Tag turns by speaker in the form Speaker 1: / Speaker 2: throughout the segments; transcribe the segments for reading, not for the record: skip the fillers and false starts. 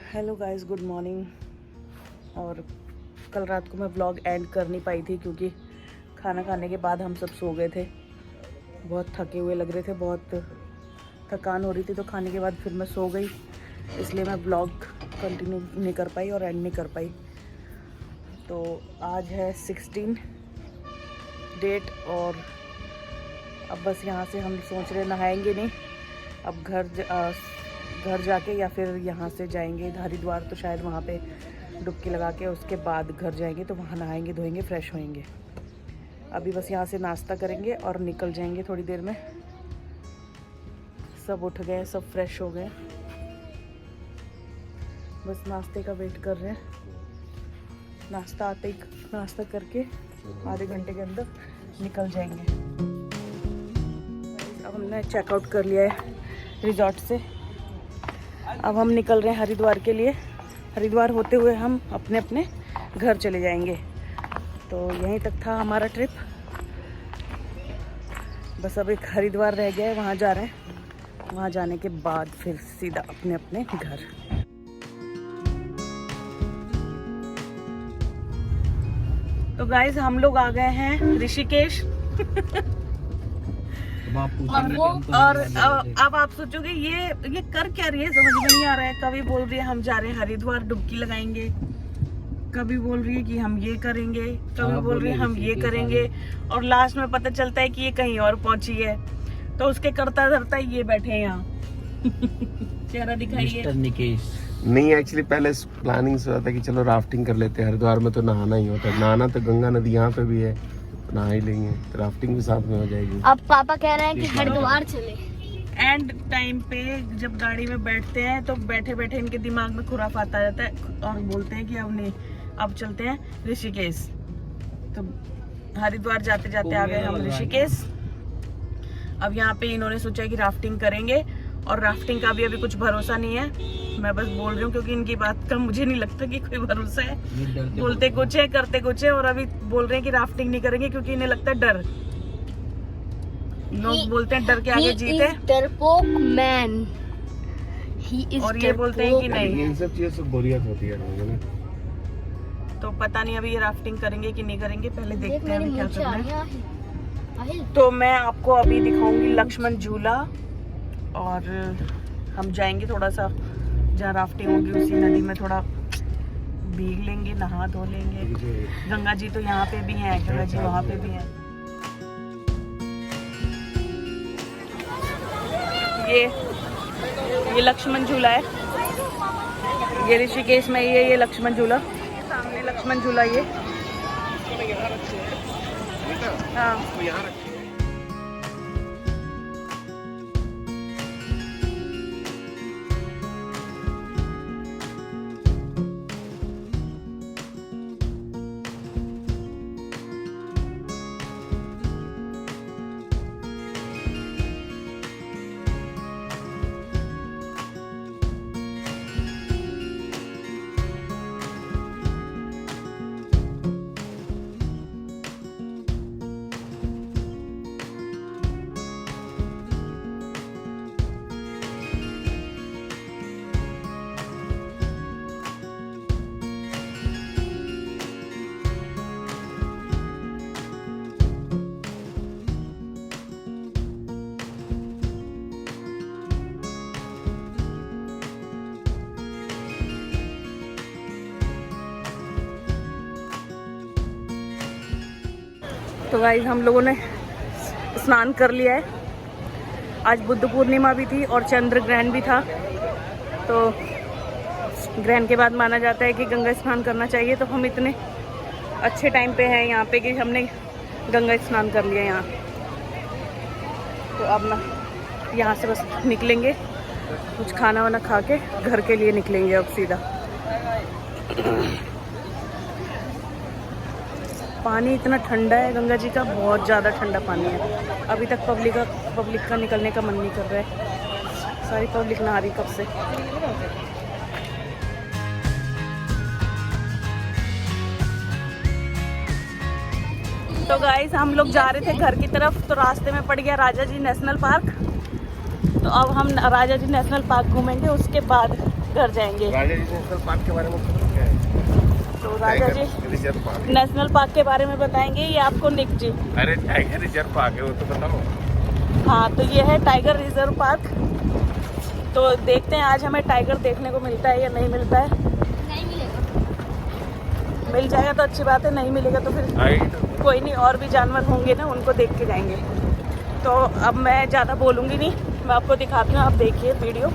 Speaker 1: Hello guys, good morning. और कल रात को मैं व्लॉग एंड कर नहीं पाई थी क्योंकि खाना खाने के बाद हम सब सो गए थे। बहुत थके हुए लग रहे थे, बहुत थकान हो रही थी, तो खाने के बाद फिर मैं सो गई, इसलिए मैं व्लॉग कंटिन्यू नहीं कर पाई और एंड नहीं कर पाई। तो आज है 16 डेट और अब बस यहाँ से हम सोच रहे नहाएंगे नहीं, अब घर जाके या फिर यहाँ से जाएंगे हरिद्वार, तो शायद वहाँ पे डुबकी लगा के उसके बाद घर जाएंगे, तो वहाँ नहाएंगे धोएंगे फ्रेश होएंगे। अभी बस यहाँ से नाश्ता करेंगे और निकल जाएंगे थोड़ी देर में। सब उठ गए, सब फ्रेश हो गए, बस नाश्ते का वेट कर रहे हैं। नाश्ता आते ही नाश्ता करके आधे घंटे के अंदर निकल जाएंगे। अब हमने चेकआउट कर लिया है रिजॉर्ट से, अब हम निकल रहे हैं हरिद्वार के लिए। हरिद्वार होते हुए हम अपने अपने घर चले जाएंगे। तो यहीं तक था हमारा ट्रिप, बस अब एक हरिद्वार रह गया है, वहाँ जा रहे हैं। वहाँ जाने के बाद फिर सीधा अपने अपने घर। तो गाइस, हम लोग आ गए हैं ऋषिकेश। और अब आप सोचोगे ये कर क्या रही है, समझ में नहीं आ रहा है। कभी बोल रही है हम जा रहे हैं हरिद्वार डुबकी लगाएंगे, कभी बोल रही है कि हम ये करेंगे, कभी बोल रही है हम ये करेंगे, और लास्ट में पता चलता है कि ये कहीं और पहुंची है। तो उसके करता धरता ये बैठे हैं यहाँ। चेहरा दिखाइए।
Speaker 2: निकेश
Speaker 3: नहीं, एक्चुअली पहले प्लानिंग से हुआ था कि चलो राफ्टिंग कर लेते हैं। हरिद्वार में तो नहाना ही होता है, नहाना तो गंगा नदी यहाँ पे भी है, तो नहा ही लेंगे, तो राफ्टिंग भी साथ में हो जाएगी।
Speaker 4: अब पापा कह रहे हैं कि हरिद्वार चले।
Speaker 1: एंड टाइम पे जब गाड़ी में बैठते हैं तो बैठे बैठे इनके दिमाग में खुराफात आ जाता है और बोलते हैं कि अब चलते हैं ऋषिकेश। तो हरिद्वार जाते जाते आ गए हम ऋषिकेश। अब यहाँ पे इन्होंने सोचा कि राफ्टिंग करेंगे, और राफ्टिंग का भी अभी कुछ भरोसा नहीं है। मैं बस बोल रही हूँ क्योंकि इनकी बात का मुझे नहीं लगता कि कोई भरोसा है। बोलते कुछ है करते कुछ है, और अभी बोल रहे हैं कि राफ्टिंग नहीं करेंगे क्योंकि इन्हें लगता है डर। लोग बोलते हैं डर के आगे जीत है,
Speaker 4: डरपोक मैन।
Speaker 1: और ये बोलते हैं कि नहीं।
Speaker 3: इन सब चीजों से बोरियत होती है लोगों में।
Speaker 1: तो पता नहीं अभी ये राफ्टिंग करेंगे कि नहीं करेंगे, पहले देखते हैं क्या करना है।
Speaker 4: है।
Speaker 1: तो मैं आपको अभी दिखाऊंगी लक्ष्मण झूला, और हम जाएंगे थोड़ा सा जहाँ राफ्टिंग होगी उसी नदी में, थोड़ा भीग लेंगे, नहा धो लेंगे। गंगा जी तो यहाँ पे भी हैं, गंगा जी वहाँ पे भी हैं। ये लक्ष्मण झूला है, ये ऋषिकेश में ये लक्ष्मण झूला, सामने लक्ष्मण झूला ये। हाँ, तो गाइस, हम लोगों ने स्नान कर लिया है। आज बुद्ध पूर्णिमा भी थी और चंद्र ग्रहण भी था, तो ग्रहण के बाद माना जाता है कि गंगा स्नान करना चाहिए। तो हम इतने अच्छे टाइम पे हैं यहाँ पे कि हमने गंगा स्नान कर लिया यहाँ। तो अब ना यहाँ से बस निकलेंगे, कुछ खाना वाना खा के घर के लिए निकलेंगे अब सीधा। पानी इतना ठंडा है गंगा जी का, बहुत ज़्यादा ठंडा पानी है। अभी तक पब्लिक का निकलने का मन नहीं कर रहा है, सारी पब्लिक नहा रही कब से। तो गाइस, हम लोग जा रहे थे घर की तरफ, तो रास्ते में पड़ गया राजा जी नेशनल पार्क। तो अब हम राजा जी नेशनल पार्क घूमेंगे, उसके बाद घर जाएंगे।
Speaker 3: राजा जी नेशनल पार्क के बारे में पता क्या है?
Speaker 1: तो Rajaji
Speaker 3: tiger reserve park.
Speaker 1: National park के बारे में बताएंगे या आपको निक जी?
Speaker 3: अरे टाइगर रिजर्व पार्क है वो तो बताओ।
Speaker 1: हाँ, तो ये है टाइगर रिजर्व पार्क। तो देखते हैं आज हमें टाइगर देखने को मिलता है या नहीं मिलता है।
Speaker 4: नहीं मिलेगा।
Speaker 1: मिल जाएगा तो अच्छी बात है, नहीं मिलेगा तो फिर कोई नहीं, और भी जानवर होंगे ना, उनको देख के जाएंगे। तो अब मैं ज़्यादा बोलूँगी नहीं, मैं आपको दिखाती हूँ, आप देखिए वीडियो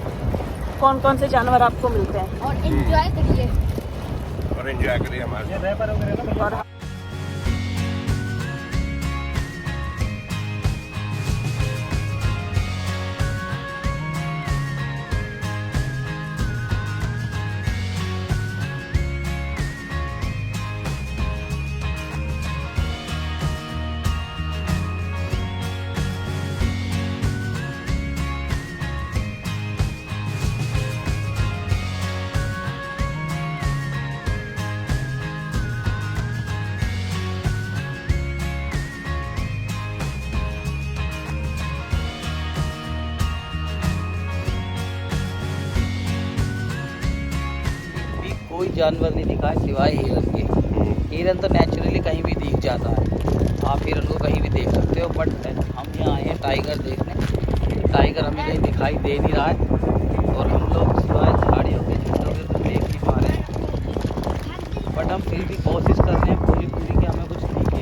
Speaker 1: कौन कौन से जानवर आपको मिलते हैं।
Speaker 4: और एंजॉय करिए।
Speaker 3: और एंजॉय करिए हमारे।
Speaker 1: और
Speaker 2: भी कोई जानवर नहीं दिखा है सिवाय हिरन के। हिरन तो नेचुरली कहीं भी दिख जाता है, आप हिरन को कहीं भी देख सकते हो। बट हम यहाँ आए हैं टाइगर देखने। टाइगर हमें कहीं दिखाई दे नहीं रहा है और हम लोग सिवाय झाड़ियों के झुंडों के कुछ देख नहीं पा रहे हैं। बट हम फिर भी कोशिश कर रहे हैं पूरी कि हमें कुछ दिखे,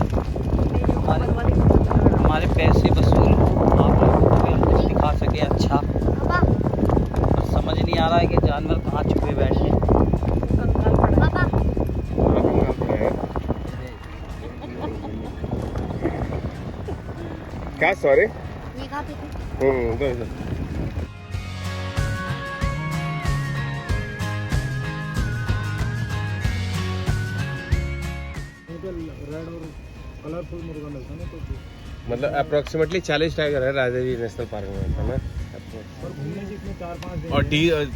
Speaker 2: हमारे पैसे वसूल हो, आप लोगों को भी हम कुछ दिखा सके अच्छा। और समझ नहीं आ रहा है कि जानवर कहाँ छुपे बैठे हैं।
Speaker 4: पापा
Speaker 3: क्या सॉरी?
Speaker 4: ये खाते थे।
Speaker 3: दो इधर।
Speaker 5: रेड और कलरफुल मुर्गा मिलता है ना, तो
Speaker 3: मतलब अप्रोक्सीमेटली 40 टाइगर है राजा जी नेशनल पार्क में, है ना?
Speaker 5: और घूमने की इसमें 4-5 दिन
Speaker 3: और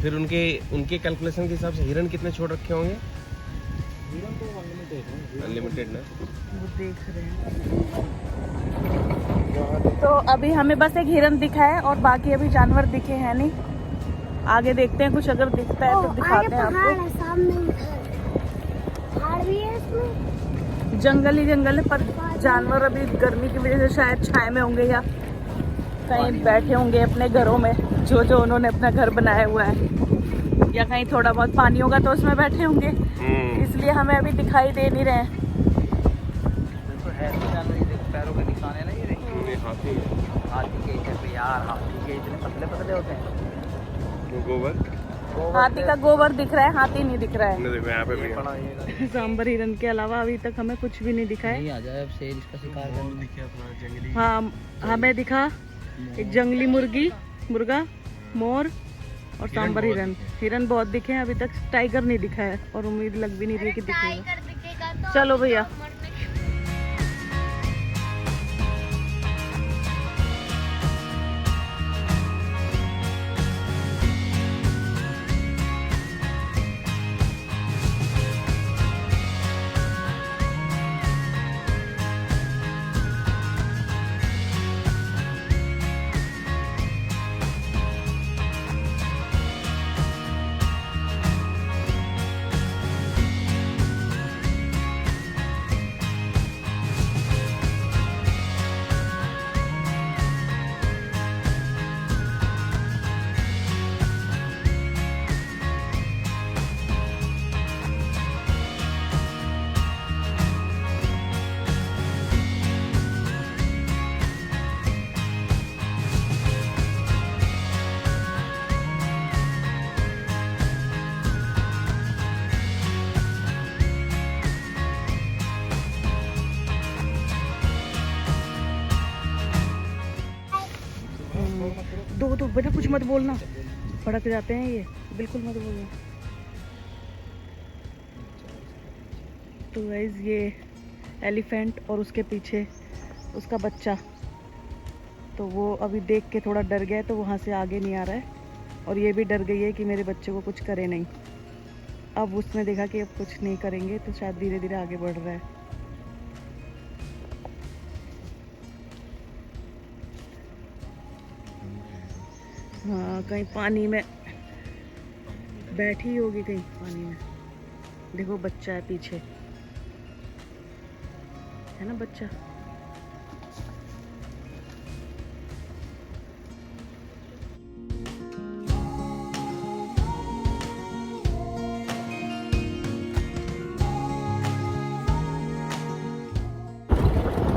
Speaker 3: फिर उनके कैलकुलेशन के हिसाब से हिरन कितने छोड़ रखे होंगे?
Speaker 5: हिरन तो अनलिमिटेड है।
Speaker 3: अनलिमिटेड ना?
Speaker 1: वो देख रहे हैं। तो अभी हमें बस एक हिरन दिखा है और बाकी अभी जानवर दिखे हैं नहीं। आगे देखते हैं, कुछ अगर दिखता है तो दिखाते हैं आपको।
Speaker 4: सामने पहाड़ भी है इसमें।
Speaker 1: जंगल ही जंगल है, पर जानवर अभी गर्मी की वजह से शायद छाए में होंगे या कहीं बैठे होंगे अपने घरों में, जो उन्होंने अपना घर बनाया हुआ है, या कहीं थोड़ा बहुत पानी होगा तो उसमें बैठे होंगे, इसलिए हमें अभी दिखाई दे नहीं रहे हैं।
Speaker 2: तो है तो जानवर, ये देखो पैरों के निशान है ना, ये देखो
Speaker 3: हाथी
Speaker 2: हाथी के इतने यार, हाथी के इतने पतले पतले होते हैं।
Speaker 3: गोबर
Speaker 1: हाथी का गोबर दिख रहा है, हाथी नहीं दिख रहा
Speaker 3: ने देखो यहाँ पे भी
Speaker 2: बड़ा ये
Speaker 1: सांबर हिरन के अलावा अभी तक हमें कुछ भी नहीं दिखा है।
Speaker 2: नहीं आ जाए अब शेर इसका शिकार करने।
Speaker 3: दिखे अपना जंगली।
Speaker 1: हाँ, हमें दिखा एक जंगली मुर्गा, मोर और सांबर हिरन। हिरन बहुत दिखे हैं, अभी तक टाइगर नहीं दिखा है और उम्मीद लग भी नहीं रही कि दिखेगा।
Speaker 4: टाइगर दिखेगा तो
Speaker 1: चलो भैया। दो बेटा कुछ मत बोलना, भड़क जाते हैं ये, बिल्कुल मत बोलना। तो गाइस ये एलिफेंट और उसके पीछे उसका बच्चा, तो वो अभी देख के थोड़ा डर गया है, तो वहाँ से आगे नहीं आ रहा है। और ये भी डर गई है कि मेरे बच्चे को कुछ करे नहीं। अब उसने देखा कि अब कुछ नहीं करेंगे, तो शायद धीरे धीरे आगे बढ़ रहा है। हाँ, कहीं पानी में बैठी होगी कहीं पानी में। देखो बच्चा है पीछे, है ना बच्चा।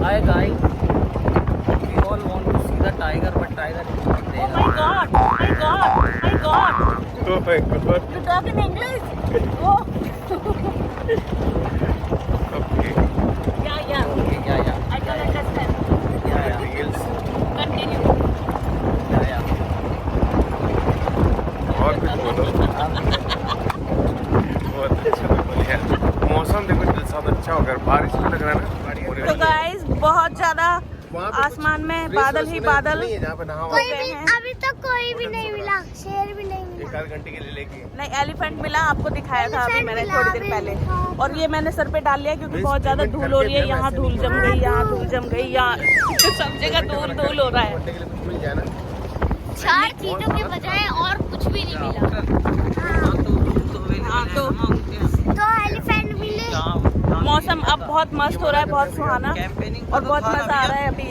Speaker 2: Hi guys, we all want to see the tiger, but tiger is not there.
Speaker 1: Oh my god! My god! My god!
Speaker 3: Oh my god.
Speaker 1: You talk in English? Oh.
Speaker 3: Okay.
Speaker 1: Yeah.
Speaker 2: Okay, yeah.
Speaker 1: I can understand.
Speaker 2: Yeah.
Speaker 3: Anything else?
Speaker 1: Continue.
Speaker 2: Yeah.
Speaker 3: और कुछ बोलो। बहुत अच्छा बोले यार। मौसम देखो साथ अच्छा होगा, बारिश भी लग रहा है ना।
Speaker 1: तो गाइस बहुत ज्यादा आसमान में बादल ही बादल
Speaker 3: नहीं है जहाँ पे नहा
Speaker 1: हो गए हैं।
Speaker 4: अभी तक कोई भी नहीं मिला, शेर भी नहीं मिला।
Speaker 3: एक आध घंटे के लिए लेके
Speaker 1: नहीं, एलिफेंट मिला, आपको दिखाया था अभी मैंने
Speaker 4: Elephant
Speaker 1: थोड़ी
Speaker 4: मिला
Speaker 1: देर पहले।
Speaker 4: अभी।
Speaker 1: और ये मैंने सर पे डाल लिया क्योंकि बहुत ज्यादा धूल हो रही है। यहाँ धूल जम गई, यहाँ धूल जम गई, यहाँ सब जगह धूल धूल हो रहा है।
Speaker 3: घंटे के लिए कुछ मिल जाए ना।
Speaker 4: 4 चीजों के बजाय और कुछ भी नहीं मिला।
Speaker 1: हाँ तो
Speaker 4: एलिफेंट मिले।
Speaker 1: मौसम अब बहुत मस्त हो रहा है, बहुत सुहाना और बहुत मजा आ रहा है अभी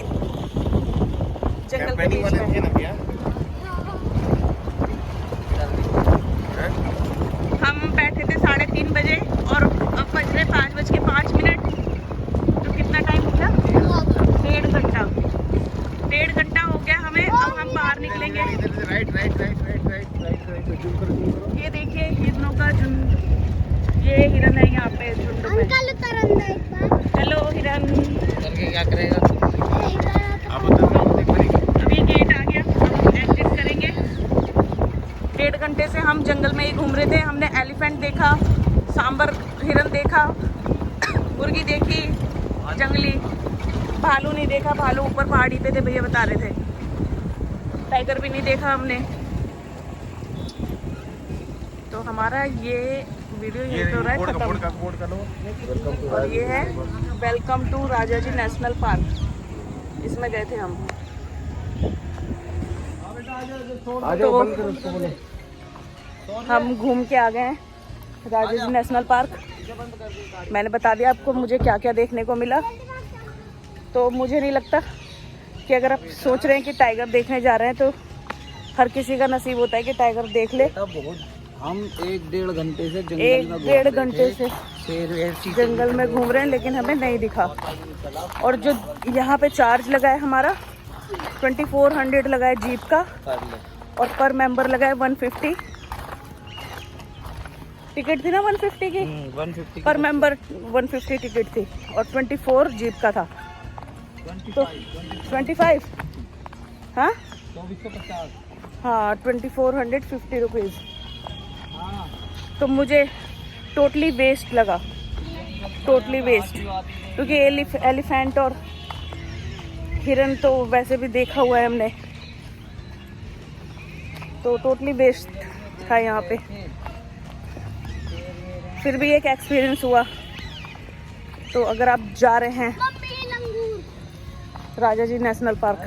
Speaker 1: जंगल के बीच में।
Speaker 3: थे ना भैया? हैं?
Speaker 1: हम बैठे थे 3:30 बजे और अब बज रहे 5:05। तो कितना टाइम हो गया? 1.5 घंटा। 1.5 घंटा हो गया हमें। अब हम बाहर निकलेंगे।
Speaker 3: राइट।
Speaker 1: ये देखिए हिरनों का झुंड, ये हिरन है यहाँ पे झुंड में।
Speaker 4: अंकल उतर अंदर एक बार।
Speaker 1: हेलो हिरन।
Speaker 2: करके क्या करेगा?
Speaker 3: आप बताओ।
Speaker 1: अभी गेट आ गया, अब हम एग्जिट करेंगे। 1.5 घंटे से हम जंगल में ही घूम रहे थे। हमने एलिफेंट देखा, सांबर हिरन देखा, मुर्गी देखी जंगली, भालू नहीं देखा। भालू ऊपर पहाड़ी पे थे, भैया बता रहे थे। टाइगर भी नहीं देखा हमने। तो हमारा ये वीडियो यहीं पे हो रहा है खत्म। और ये है welcome to Rajaji national park. इसमें गए थे हम। तो हम घूम के आ गए हैं राजा जी नेशनल पार्क। मैंने बता दिया आपको मुझे क्या क्या देखने को मिला। तो मुझे नहीं लगता कि अगर आप सोच रहे हैं कि टाइगर देखने जा रहे हैं तो हर किसी का नसीब होता है कि टाइगर देख ले।
Speaker 2: हम 1-1.5 घंटे से
Speaker 1: 1-1.5 घंटे से जंगल में घूम रहे हैं लेकिन हमें नहीं दिखा। और जो यहाँ पे चार्ज लगा है हमारा 2400 लगा है जीप का और पर मेंबर लगा है 150। टिकट थी ना 150 की,
Speaker 2: 150
Speaker 1: पर मेंबर 150 टिकट थी और 24 जीप का था। तो 25 हाँ 2450 रुपीज़। तो मुझे टोटली वेस्ट लगा, टोटली वेस्ट। क्योंकि एलिफेंट और हिरन तो वैसे भी देखा हुआ है हमने, तो टोटली वेस्ट था यहाँ पे। फिर भी एक एक्सपीरियंस हुआ। तो अगर आप जा रहे हैं राजा जी नेशनल पार्क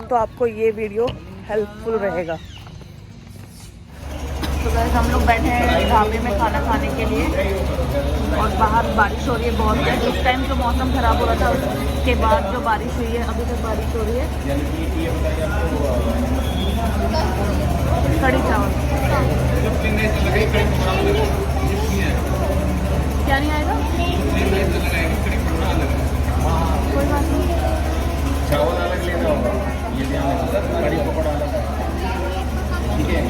Speaker 1: तो आपको ये वीडियो हेल्पफुल रहेगा। तो गाइस हम लोग बैठे हैं ढाबे में खाना खाने के लिए और बाहर बारिश हो रही है बहुत है। उस टाइम जो मौसम ख़राब हो रहा था उसके बाद जो बारिश हुई है, अभी तक बारिश हो रही है। कढ़ी चावल क्या नहीं आएगा? कोई बात नहीं,
Speaker 3: चावल अलग लेना होगा, ये कड़ी पकौड़ा अलग है। ठीक है,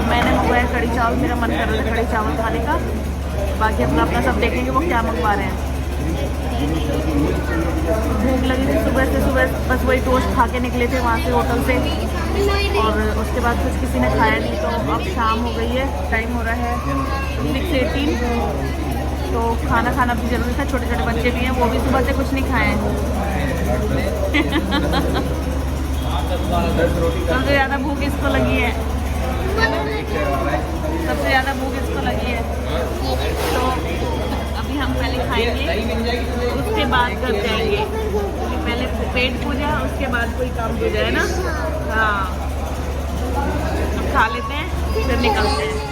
Speaker 1: मैंने मंगवाया कढ़ी चावल। मेरा मन कर रहा है कढ़ी चावल खाने का। बाकी अपना अपना सब देखेंगे वो क्या मंगवा रहे हैं। भूख लगी थी सुबह बस वही टोस्ट खा के निकले थे वहाँ से होटल से और उसके बाद कुछ किसी ने खाया नहीं। तो अब शाम हो गई है, टाइम हो रहा है 6:18। तो खाना खाना भी जरूरी था। छोटे छोटे बच्चे भी हैं, वो भी सुबह से कुछ नहीं खाए हैं। सबसे ज़्यादा भूख इसको लगी है, सबसे ज़्यादा भूख इसको लगी है। तो अभी हम पहले खाएंगे उसके बाद घर जाएंगे। पहले पेट पूजा उसके बाद कोई काम पूजा है ना। हाँ, खा लेते हैं फिर निकलते हैं।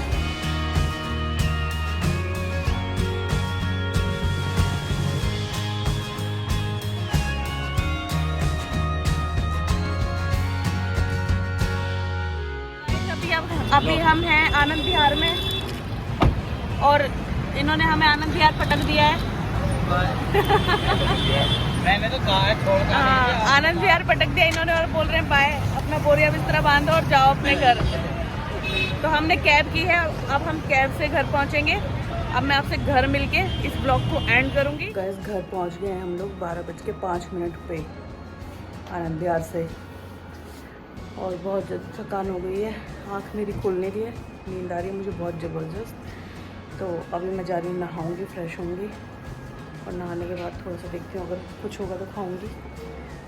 Speaker 1: अभी हम हैं आनंद विहार में और इन्होंने हमें आनंद विहार पटक दिया है।
Speaker 2: मैंने तो कहा है छोड़ कर
Speaker 1: आनंद विहार पटक दिया इन्होंने और बोल रहे हैं बाय, अपना बोरिया बिस्तरा बांधो और जाओ अपने घर। तो हमने कैब की है, अब हम कैब से घर पहुंचेंगे। अब मैं आपसे घर मिलके इस ब्लॉग को एंड करूंगी। गाइस घर पहुंच गए हैं हम लोग 12:05 पे आनंद विहार से और बहुत ज़्यादा थकान हो गई है, आँख मेरी खुलने की है, नींद आ रही है मुझे बहुत ज़बरदस्त। तो अभी मैं जा रही हूँ, नहाऊंगी, फ्रेश होंगी और नहाने के बाद थोड़ा सा देखती हूँ अगर कुछ होगा तो खाऊंगी।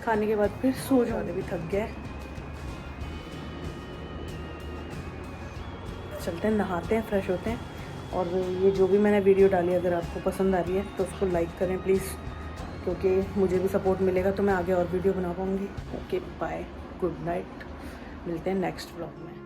Speaker 1: खाने के बाद फिर सो जाने भी थक गया। चलते हैं, नहाते हैं, फ्रेश होते हैं। और ये जो भी मैंने वीडियो डाली अगर आपको पसंद आ रही है तो उसको लाइक करें प्लीज़, क्योंकि मुझे भी सपोर्ट मिलेगा तो मैं आगे और वीडियो बना पाऊँगी। ओके बाय, गुड नाइट, मिलते हैं नेक्स्ट व्लॉग में।